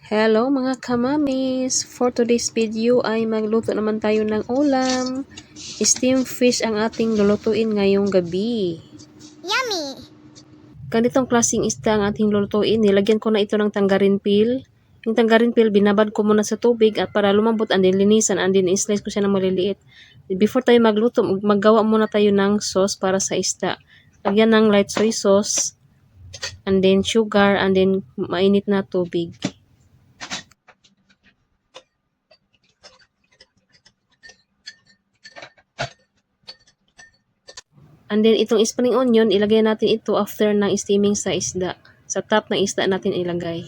Hello mga kamamis! For today's video ay magluto naman tayo ng ulam. Steam fish ang ating lulutuin ngayong gabi. Yummy! Ganitong klaseng isda ang ating lulutuin. Nilagyan ko na ito ng tangerine peel. Yung tangerine peel, binabad ko muna sa tubig at para lumambot and then linisan and then slice ko siya ng maliliit. Before tayo magluto, maggawa muna tayo ng sauce para sa isda. Lagyan ng light soy sauce and then sugar and then mainit na tubig. And then, itong spring onion, ilagay natin ito after ng steaming sa isda. Sa top ng isda natin ilagay.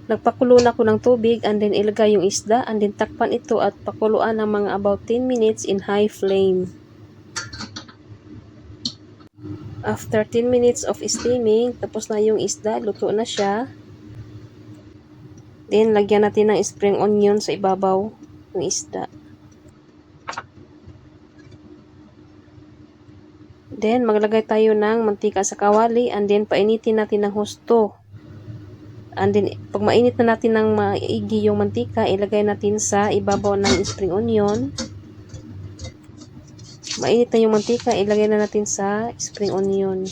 Nagpakulo na ko ng tubig and then ilagay yung isda and then takpan ito at pakuluan ng mga about 10 minutes in high flame. After 10 minutes of steaming, tapos na yung isda, luto na siya. Then, lagyan natin ng spring onion sa ibabaw ng isda. Then, maglagay tayo ng mantika sa kawali and then painitin natin ng husto. And then, pag mainit na natin ng maigi yung mantika, ilagay natin sa ibabaw ng spring onion. Mainit na yung mantika, ilagay na natin sa spring onion.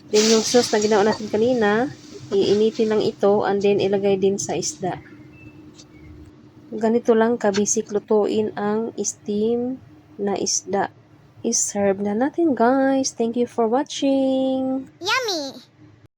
Then, yung sauce na ginawa natin kanina, iinitin lang ito and then ilagay din sa isda. Ganito lang kabisik lutuin ang steam na isda. I-serve na natin guys. Thank you for watching. Yummy!